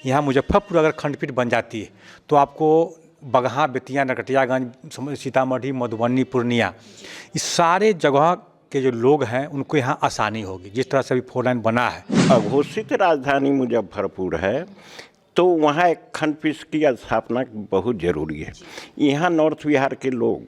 यहाँ मुजफ्फरपुर अगर खंडपीठ बन जाती है तो आपको बगहा, बेतिया, नरकटियागंज, सीतामढ़ी, मधुबनी, पूर्णिया, इस सारे जगह के जो लोग हैं उनको यहाँ आसानी होगी। जिस तरह से अभी 4 लाइन बना है, अघोषित राजधानी मुजफ्फरपुर है तो वहाँ एक खंडपीठ की स्थापना बहुत ज़रूरी है। यहाँ नॉर्थ बिहार के लोग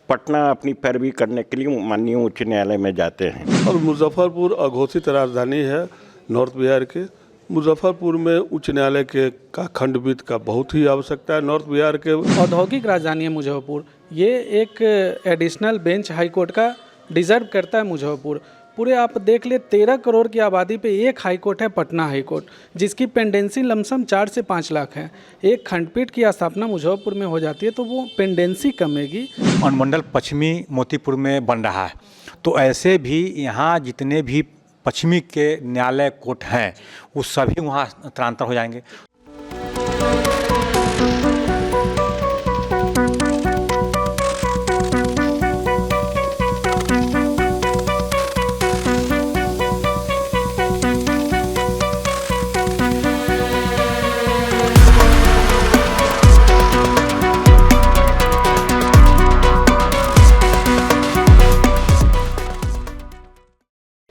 पटना अपनी पैरवी करने के लिए माननीय उच्च न्यायालय में जाते हैं। और मुजफ्फरपुर अघोषित राजधानी है नॉर्थ बिहार के। मुजफ्फरपुर में उच्च न्यायालय के का खंडपीठ का बहुत ही आवश्यकता है। नॉर्थ बिहार के औद्योगिक राजधानी है मुजफ्फरपुर, ये एक एडिशनल बेंच हाईकोर्ट का डिज़र्व करता है मुजफ्फरपुर। पूरे आप देख ले 13 करोड़ की आबादी पे एक हाईकोर्ट है पटना हाईकोर्ट, जिसकी पेंडेंसी लमसम 4 से 5 लाख है। एक खंडपीठ की स्थापना मुजफ्फरपुर में हो जाती है तो वो पेंडेंसी कमेगी। अनुमंडल पश्चिमी मोतीपुर में बन रहा है, तो ऐसे भी यहाँ जितने भी पश्चिमी के न्यायालय कोर्ट हैं वो सभी वहाँ स्थानांतर हो जाएंगे।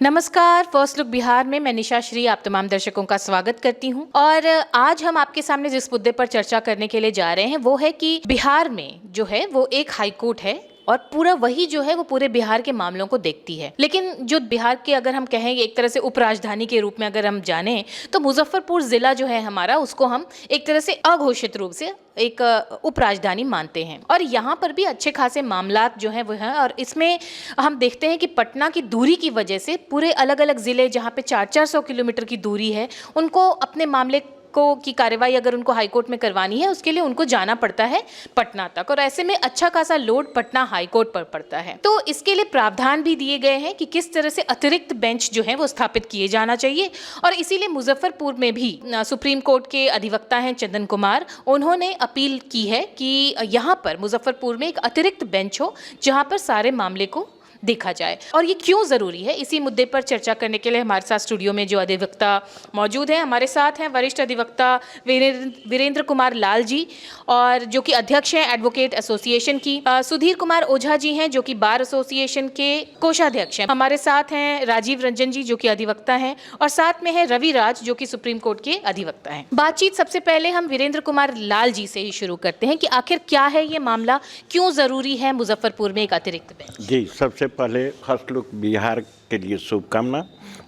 नमस्कार, फर्स्ट लुक बिहार में मैं निशा श्री आप तमाम दर्शकों का स्वागत करती हूं। और आज हम आपके सामने जिस मुद्दे पर चर्चा करने के लिए जा रहे हैं वो है कि बिहार में जो है वो एक हाई कोर्ट है और पूरा वही जो है वो पूरे बिहार के मामलों को देखती है। लेकिन जो बिहार के अगर हम कहें एक तरह से उपराजधानी के रूप में अगर हम जाने तो मुजफ्फरपुर जिला जो है हमारा, उसको हम एक तरह से अघोषित रूप से एक उपराजधानी मानते हैं। और यहाँ पर भी अच्छे खासे मामलात जो हैं वो हैं। और इसमें हम देखते हैं कि पटना की दूरी की वजह से पूरे अलग अलग ज़िले जहाँ पे 400-400 किलोमीटर की दूरी है, उनको अपने मामले को की कार्रवाई अगर उनको हाईकोर्ट में करवानी है उसके लिए उनको जाना पड़ता है पटना तक। और ऐसे में अच्छा खासा लोड पटना हाईकोर्ट पर पड़ता है। तो इसके लिए प्रावधान भी दिए गए हैं कि किस तरह से अतिरिक्त बेंच जो है वो स्थापित किए जाना चाहिए। और इसीलिए मुजफ्फरपुर में भी सुप्रीम कोर्ट के अधिवक्ता हैं चंदन कुमार, उन्होंने अपील की है कि यहाँ पर मुजफ्फरपुर में एक अतिरिक्त बेंच हो जहाँ पर सारे मामले को देखा जाए। और ये क्यों ज़रूरी है, इसी मुद्दे पर चर्चा करने के लिए हमारे साथ स्टूडियो में जो अधिवक्ता मौजूद हैं, हमारे साथ हैं वरिष्ठ अधिवक्ता वीरेंद्र कुमार लाल जी, और जो कि अध्यक्ष हैं एडवोकेट एसोसिएशन की, सुधीर कुमार ओझा जी हैं जो कि बार एसोसिएशन के कोषाध्यक्ष हैं, हमारे साथ हैं राजीव रंजन जी जो कि अधिवक्ता हैं, और साथ में है रवि राज जो कि सुप्रीम कोर्ट के अधिवक्ता हैं। बातचीत सबसे पहले हम वीरेंद्र कुमार लाल जी से ही शुरू करते हैं कि आखिर क्या है ये मामला, क्यों ज़रूरी है मुजफ्फरपुर में एक अतिरिक्त बेंच। जी, सबसे पहले फर्स्ट लुक बिहार के लिए शुभकामना।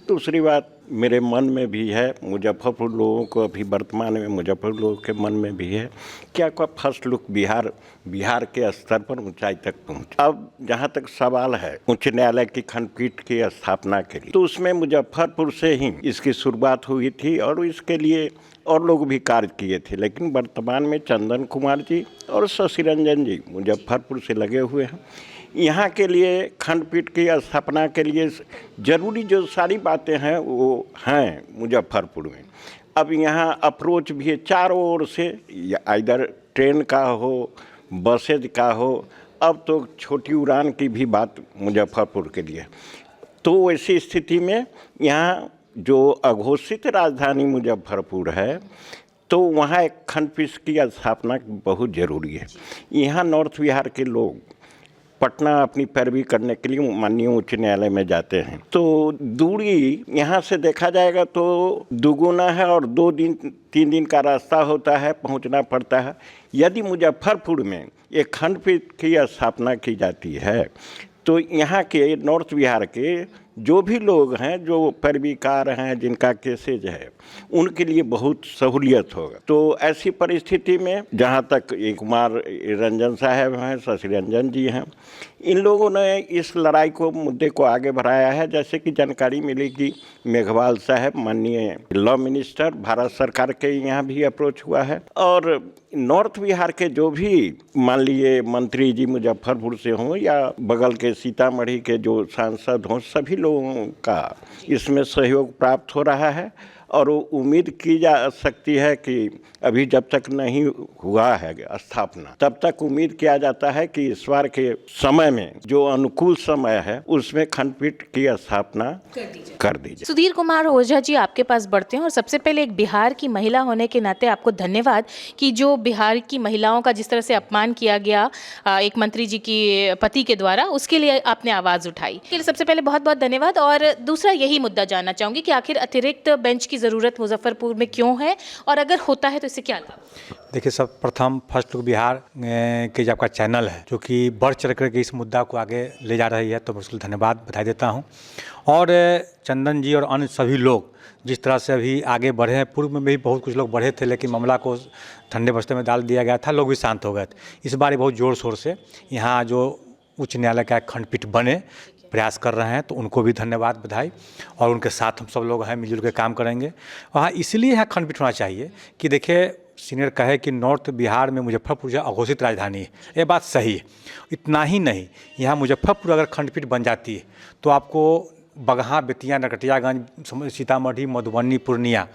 दूसरी बात मेरे मन में भी है, मुजफ्फरपुर लोगों को अभी वर्तमान में मुजफ्फरपुर लोगों के मन में भी है क्या का फर्स्ट लुक बिहार के स्तर पर ऊंचाई तक पहुंचे। अब जहां तक सवाल है उच्च न्यायालय की खंडपीठ की स्थापना के लिए, तो उसमें मुजफ्फरपुर से ही इसकी शुरुआत हुई थी और इसके लिए और लोग भी कार्य किए थे। लेकिन वर्तमान में चंदन कुमार जी और शशि रंजन जी मुजफ्फरपुर से लगे हुए हैं। यहाँ के लिए खंडपीठ की स्थापना के लिए ज़रूरी जो सारी बातें हैं वो हैं मुजफ्फरपुर में। अब यहाँ अप्रोच भी है चारों ओर से, इधर ट्रेन का हो, बसेज का हो, अब तो छोटी उड़ान की भी बात मुजफ्फरपुर के लिए। तो ऐसी स्थिति में यहाँ जो अघोषित राजधानी मुजफ्फरपुर है तो वहाँ एक खंडपीठ की स्थापना बहुत ज़रूरी है। यहाँ नॉर्थ बिहार के लोग पटना अपनी पैरवी करने के लिए माननीय उच्च न्यायालय में जाते हैं, तो दूरी यहाँ से देखा जाएगा तो दुगुना है और 2-3 दिन का रास्ता होता है, पहुँचना पड़ता है। यदि मुजफ्फरपुर में एक खंडपीठ की स्थापना की जाती है तो यहाँ के नॉर्थ बिहार के जो भी लोग हैं, जो पैरवीकार हैं, जिनका केसेज है, उनके लिए बहुत सहूलियत होगा। तो ऐसी परिस्थिति में जहाँ तक कुमार रंजन साहब हैं, शशि रंजन जी हैं, इन लोगों ने इस लड़ाई को, मुद्दे को आगे बढ़ाया है। जैसे कि जानकारी मिली कि मेघवाल साहब माननीय लॉ मिनिस्टर भारत सरकार के यहाँ भी अप्रोच हुआ है। और नॉर्थ बिहार के जो भी मान लीजिए मंत्री जी मुजफ्फरपुर से हों या बगल के सीतामढ़ी के जो सांसद हों, सभी लोगों का इसमें सहयोग प्राप्त हो रहा है। और वो उम्मीद की जा सकती है कि अभी जब तक नहीं हुआ है स्थापना, तब तक उम्मीद किया जाता है कि इस बार के समय में जो अनुकूल समय है उसमें खंडपीठ की स्थापना कर दी जाए। सुधीर कुमार ओझा जी, आपके पास बढ़ते हैं और सबसे पहले एक बिहार की महिला होने के नाते आपको धन्यवाद कि जो बिहार की महिलाओं का जिस तरह से अपमान किया गया एक मंत्री जी की पति के द्वारा, उसके लिए आपने आवाज़ उठाई, इसके लिए सबसे पहले बहुत बहुत धन्यवाद। और दूसरा यही मुद्दा जानना चाहूँगी कि आखिर अतिरिक्त बेंच की ज़रूरत मुजफ्फरपुर में क्यों है और अगर होता है तो इससे क्या लाभ? देखिए, सब प्रथम फर्स्ट लुक बिहार के जो आपका चैनल है जो कि बढ़ चढ़ करके इस मुद्दा को आगे ले जा रही है, तो मैं उसके लिए धन्यवाद बधाई देता हूँ। और चंदन जी और अन्य सभी लोग जिस तरह से अभी आगे बढ़े हैं, पूर्व में भी बहुत कुछ लोग बढ़े थे लेकिन मामला को ठंडे बस्ते में डाल दिया गया था, लोग भी शांत हो गए थे। इस बार बहुत ज़ोर शोर से यहाँ जो उच्च न्यायालय का खंडपीठ बने प्रयास कर रहे हैं, तो उनको भी धन्यवाद बधाई। और उनके साथ हम सब लोग हैं, मिलजुल के काम करेंगे। वहाँ इसलिए यहाँ खंडपीठ होना चाहिए कि देखिए, सीनियर कहे कि नॉर्थ बिहार में मुजफ्फरपुर जो अघोषित राजधानी है, ये बात सही है। इतना ही नहीं, यहाँ मुजफ्फरपुर अगर खंडपीठ बन जाती है तो आपको बगहा, बेतिया, नरकटियागंज, सीतामढ़ी, मधुबनी, पूर्णिया,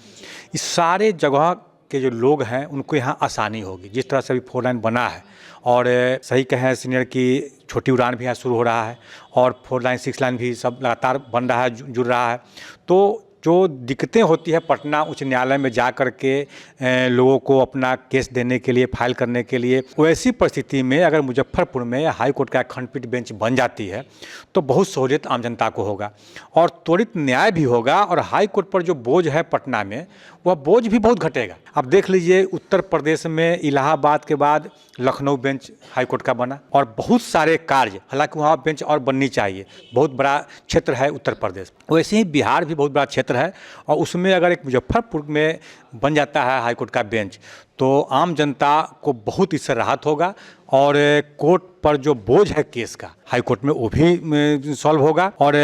इस सारे जगह के जो लोग हैं उनको यहाँ आसानी होगी। जिस तरह से अभी 4 लाइन बना है, और सही कहें सीनियर की छोटी उड़ान भी यहाँ शुरू हो रहा है और 4 लाइन 6 लाइन भी सब लगातार बन रहा है, जुड़ रहा है। तो जो दिक्कतें होती है पटना उच्च न्यायालय में जा कर के लोगों को अपना केस देने के लिए, फाइल करने के लिए, वैसी परिस्थिति में अगर मुजफ्फरपुर में हाई कोर्ट का खंडपीठ बेंच बन जाती है तो बहुत सहूलियत आम जनता को होगा और त्वरित न्याय भी होगा। और हाई कोर्ट पर जो बोझ है पटना में, वह बोझ भी बहुत घटेगा। अब देख लीजिए, उत्तर प्रदेश में इलाहाबाद के बाद लखनऊ बेंच हाई कोर्ट का बना और बहुत सारे कार्य, हालांकि वहाँ बेंच और बननी चाहिए, बहुत बड़ा क्षेत्र है उत्तर प्रदेश। वैसे ही बिहार भी बहुत बड़ा क्षेत्र है और उसमें अगर एक मुजफ्फरपुर में बन जाता है हाई कोर्ट का बेंच, तो आम जनता को बहुत इससे राहत होगा और कोर्ट पर जो बोझ है केस का हाई कोर्ट में, वो भी सॉल्व होगा। और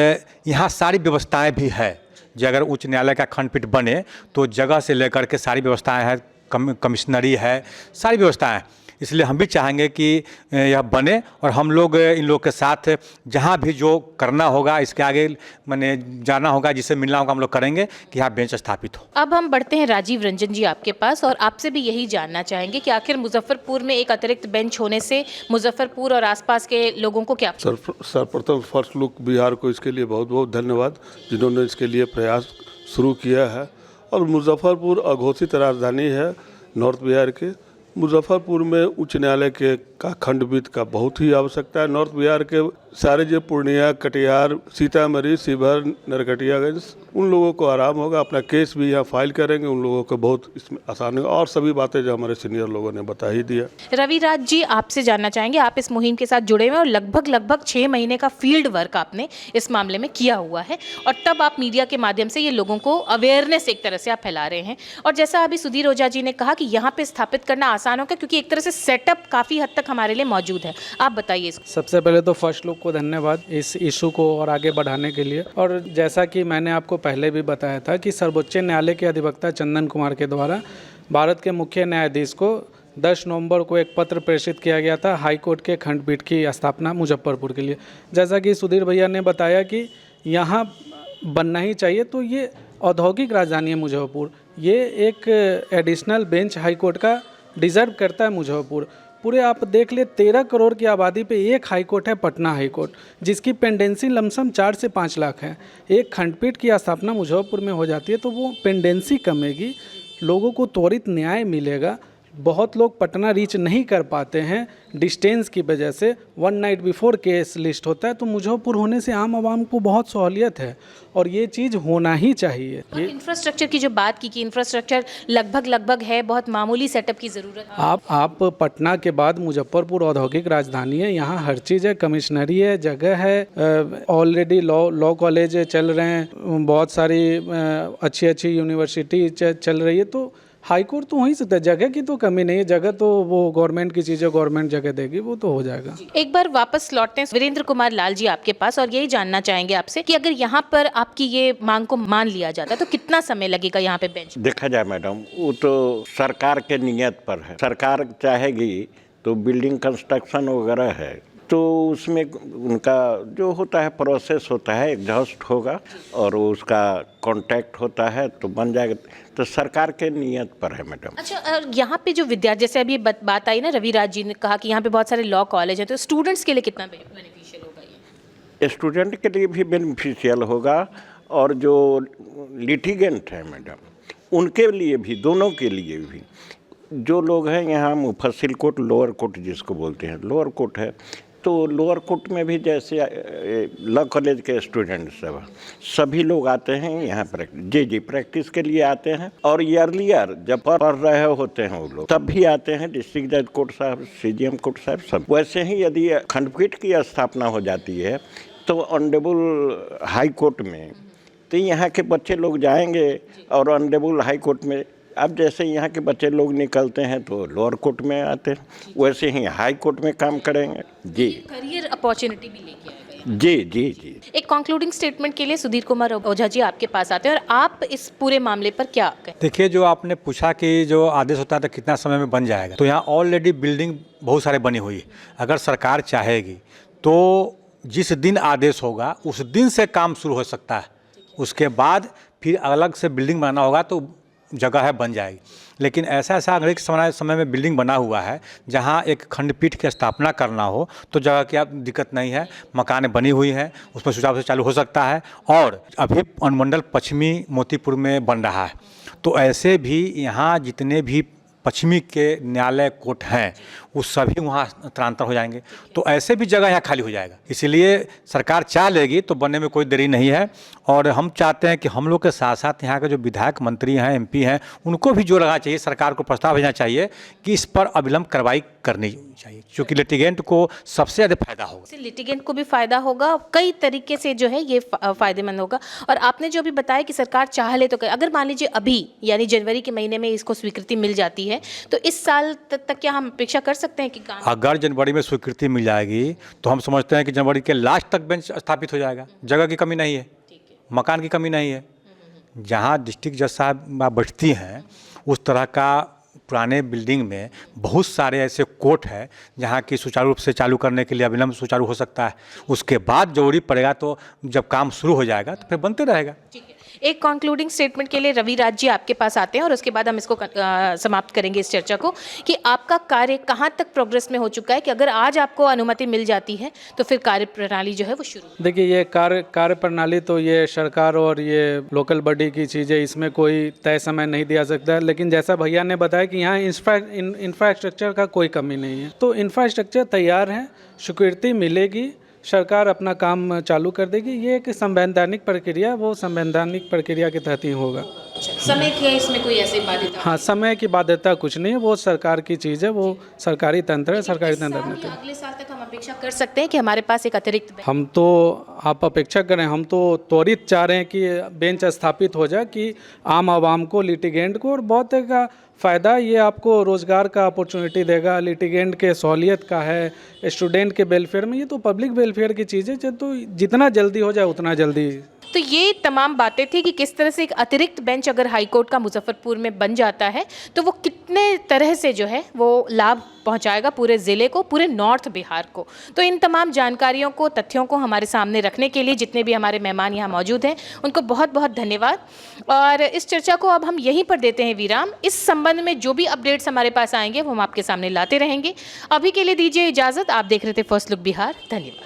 यहाँ सारी व्यवस्थाएं भी है, जो अगर उच्च न्यायालय का खंडपीठ बने तो जगह से लेकर के सारी व्यवस्थाएं हैं, कमिश्नरी है, सारी व्यवस्थाएं। इसलिए हम भी चाहेंगे कि यह बने और हम लोग इन लोगों के साथ जहां भी जो करना होगा, इसके आगे मैंने जाना होगा, जिससे मिलना होगा, हम लोग करेंगे कि यहाँ बेंच स्थापित हो। अब हम बढ़ते हैं राजीव रंजन जी आपके पास और आपसे भी यही जानना चाहेंगे कि आखिर मुजफ्फरपुर में एक अतिरिक्त बेंच होने से मुजफ्फरपुर और आसपास के लोगों को क्या? सर्वप्रथम फर्स्ट लुक बिहार को इसके लिए बहुत बहुत धन्यवाद, जिन्होंने इसके लिए प्रयास शुरू किया है। और मुजफ्फरपुर अघोषित राजधानी है नॉर्थ बिहार के। मुजफ्फरपुर में उच्च न्यायालय के का खंडपीठ का बहुत ही आवश्यकता है। नॉर्थ बिहार के सारे जो पूर्णिया, कटिहार, सीतामढ़ी, शिवहर, नरकटियागंज, उन लोगों को आराम होगा, अपना केस भी यहाँ फाइल करेंगे, उन लोगों को बहुत इसमें आसानी होगा। और सभी बातें जो हमारे सीनियर लोगों ने बता ही दिया। रविराज जी, आपसे जानना चाहेंगे, आप इस मुहिम के साथ जुड़े हुए और लगभग 6 महीने का फील्ड वर्क आपने इस मामले में किया हुआ है और तब आप मीडिया के माध्यम से ये लोगों को अवेयरनेस एक तरह से आप फैला रहे हैं। और जैसा अभी सुधीर ओझा जी ने कहा कि यहाँ पे स्थापित करना आसान होगा क्योंकि एक तरह से सेटअप काफ़ी हद तक हमारे लिए मौजूद है, आप बताइए इसको। सबसे पहले तो फर्स्ट लुक को धन्यवाद इस इशू को और आगे बढ़ाने के लिए। और जैसा कि मैंने आपको पहले भी बताया था कि सर्वोच्च न्यायालय के अधिवक्ता चंदन कुमार के द्वारा भारत के मुख्य न्यायाधीश को 10 नवंबर को एक पत्र प्रेषित किया गया था हाई कोर्ट के खंडपीठ की स्थापना मुजफ्फरपुर के लिए। जैसा कि सुधीर भैया ने बताया कि यहाँ बनना ही चाहिए, तो ये औद्योगिक राजधानी है मुजफ्फरपुर, ये एक एडिशनल बेंच हाई कोर्ट का डिज़र्व करता है मुजफ्फरपुर। पूरे आप देख ले 13 करोड़ की आबादी पे एक हाई कोर्ट है पटना हाई कोर्ट, जिसकी पेंडेंसी लमसम 4 से 5 लाख है। एक खंडपीठ की स्थापना मुजफ्फरपुर में हो जाती है तो वो पेंडेंसी कमेगी, लोगों को त्वरित न्याय मिलेगा। बहुत लोग पटना रीच नहीं कर पाते हैं डिस्टेंस की वजह से, 1 नाइट बिफोर केस लिस्ट होता है, तो मुजफ्फरपुर होने से आम आवाम को बहुत सहूलियत है और ये चीज़ होना ही चाहिए। ये इंफ्रास्ट्रक्चर की जो बात की कि इंफ्रास्ट्रक्चर लगभग है, बहुत मामूली सेटअप की ज़रूरत है। आप पटना के बाद मुजफ्फरपुर औद्योगिक राजधानी है, यहाँ हर चीज़ है, कमिश्नरी है, जगह है, ऑलरेडी लॉ कॉलेज चल रहे हैं, बहुत सारी अच्छी यूनिवर्सिटी चल रही है, तो हाई कोर्ट तो वहीं से था। जगह की तो कमी नहीं है, जगह तो वो गवर्नमेंट की चीज़ है, गवर्नमेंट जगह देगी, वो तो हो जाएगा। एक बार वापस लौटते हैं वीरेंद्र कुमार लाल जी आपके पास और यही जानना चाहेंगे आपसे कि अगर यहाँ पर आपकी ये मांग को मान लिया जाता है तो कितना समय लगेगा यहाँ पे बेंच? देखा जाए मैडम, वो तो सरकार के नियत पर है। सरकार चाहेगी तो बिल्डिंग कंस्ट्रक्शन वगैरह है तो उसमें उनका जो होता है प्रोसेस होता है, एग्जॉस्ट होगा और उसका कॉन्टैक्ट होता है तो बन जाएगा। तो सरकार के नियत पर है मैडम। अच्छा, यहाँ पे जो विद्यार्थी, जैसे अभी बात आई ना, रविराज जी ने कहा कि यहाँ पे बहुत सारे लॉ कॉलेज हैं, तो स्टूडेंट्स के लिए कितना बेनिफिशियल होगा ये? स्टूडेंट के लिए भी बेनिफिशियल होगा और जो लिटिगेंट है मैडम उनके लिए भी, दोनों के लिए भी। जो लोग हैं यहाँ मुफस्सिल कोर्ट, लोअर कोर्ट जिसको बोलते हैं, लोअर कोर्ट है, तो लोअर कोर्ट में भी जैसे लॉ कॉलेज के स्टूडेंट सब सभी लोग आते हैं यहाँ प्रैक्टिस के लिए आते हैं। और ईयरलियर जब पढ़ रहे होते हैं वो लोग तब भी आते हैं, डिस्ट्रिक्ट जज कोर्ट साहब, CGM कोर्ट साहब सब। वैसे ही यदि खंडपीठ की स्थापना हो जाती है तो ऑनरेबल हाई कोर्ट में, तो यहाँ के बच्चे लोग जाएंगे और ऑनरेबल हाई कोर्ट में, अब जैसे यहाँ के बच्चे लोग निकलते हैं तो लोअर कोर्ट में आते हैं, वैसे ही हाई कोर्ट में काम करेंगे। जी, करियर अपॉर्चुनिटी भी लेके आएगा। जी जी जी। एक कंक्लूडिंग स्टेटमेंट के लिए सुधीर कुमार ओझा जी आपके पास आते हैं और आप इस पूरे मामले पर क्या कहें? देखिए, जो आपने पूछा कि जो आदेश होता है तो कितना समय में बन जाएगा, तो यहाँ ऑलरेडी बिल्डिंग बहुत सारे बनी हुई है। अगर सरकार चाहेगी तो जिस दिन आदेश होगा उस दिन से काम शुरू हो सकता है। उसके बाद फिर अलग से बिल्डिंग बनाना होगा तो जगह है बन जाएगी। लेकिन ऐसा अंग्रेज समय में बिल्डिंग बना हुआ है जहां एक खंडपीठ की स्थापना करना हो तो जगह की दिक्कत नहीं है, मकान बनी हुई है, उसमें सुचारू से चालू हो सकता है। और अभी अनुमंडल पश्चिमी मोतीपुर में बन रहा है, तो ऐसे भी यहाँ जितने भी पश्चिमी के न्यायालय कोर्ट हैं वो सभी वहाँ स्थानांतर हो जाएंगे, तो ऐसे भी जगह यहाँ खाली हो जाएगा। इसलिए सरकार चाह लेगी तो बनने में कोई देरी नहीं है। और हम चाहते हैं कि हम लोग के साथ साथ यहाँ के जो विधायक मंत्री हैं, MP हैं, उनको भी जोर लगाना चाहिए, सरकार को प्रस्ताव भेजना चाहिए कि इस पर अविलंब कार्रवाई करनी चाहिए, क्योंकि लिटिगेंट को सबसे ज़्यादा फायदा होगा। इससे लिटिगेंट को भी फायदा होगा, कई तरीके से जो है ये फायदेमंद होगा। और आपने जो भी बताया कि सरकार चाह ले तो अगर मान लीजिए अभी यानी जनवरी के महीने में इसको स्वीकृति मिल जाती है तो इस साल तक क्या हम अपेक्षा कर सकते हैं कि काम? अगर जनवरी में स्वीकृति मिल जाएगी तो हम समझते हैं कि जनवरी के लास्ट तक बेंच स्थापित हो जाएगा। जगह की कमी नहीं है, मकान की कमी नहीं है। जहाँ डिस्ट्रिक्ट जज साहब बैठती हैं उस तरह का पुराने बिल्डिंग में बहुत सारे ऐसे कोर्ट है जहाँ की सुचारू रूप से चालू करने के लिए अविलंब सुचारू हो सकता है। उसके बाद जरूरी पड़ेगा तो जब काम शुरू हो जाएगा तो फिर बनते रहेगा। ठीक है, एक कंक्लूडिंग स्टेटमेंट के लिए रविराज जी आपके पास आते हैं और उसके बाद हम इसको समाप्त करेंगे इस चर्चा को कि आपका कार्य कहाँ तक प्रोग्रेस में हो चुका है कि अगर आज आपको अनुमति मिल जाती है तो फिर कार्य प्रणाली जो है वो शुरू? देखिए, ये कार्य प्रणाली तो ये सरकार और ये लोकल बॉडी की चीज़ है, इसमें कोई तय समय नहीं दिया सकता है। लेकिन जैसा भैया ने बताया कि यहाँ इंफ्रास्ट्रक्चर का कोई कमी नहीं है, तो इंफ्रास्ट्रक्चर तैयार है, स्वीकृति मिलेगी, सरकार अपना काम चालू कर देगी। ये एक संवैधानिक प्रक्रिया, वो संवैधानिक प्रक्रिया के तहत ही होगा। समय की है इसमें कोई ऐसी बाध्यता? हाँ, समय की बाध्यता कुछ नहीं है, वो सरकार की चीज़ है, वो सरकारी तंत्र है, सरकारी तंत्र में। अगले साल तक हम अपेक्षा कर सकते हैं कि हमारे पास एक अतिरिक्त हम तो, आप अपेक्षा करें, हम तो त्वरित चाह रहे हैं कि बेंच स्थापित हो जाए कि आम आवाम को, लिटिगेंट को और बहुत का फ़ायदा, ये आपको रोज़गार का अपॉर्चुनिटी देगा, लिटिगेंट के सहूलियत का है, स्टूडेंट के वेलफेयर में, ये तो पब्लिक वेलफेयर की चीज़ है, तो जितना जल्दी हो जाए उतना जल्दी। तो ये तमाम बातें थी कि किस तरह से एक अतिरिक्त बेंच अगर हाईकोर्ट का मुजफ्फरपुर में बन जाता है तो वो कितने तरह से जो है वो लाभ पहुंचाएगा पूरे ज़िले को, पूरे नॉर्थ बिहार को। तो इन तमाम जानकारियों को, तथ्यों को हमारे सामने रखने के लिए जितने भी हमारे मेहमान यहाँ मौजूद हैं उनको बहुत बहुत धन्यवाद। और इस चर्चा को अब हम यहीं पर देते हैं विराम। इस संबंध में जो भी अपडेट्स हमारे पास आएंगे वो हम आपके सामने लाते रहेंगे। अभी के लिए दीजिए इजाज़त। आप देख रहे थे फर्स्ट लुक बिहार। धन्यवाद।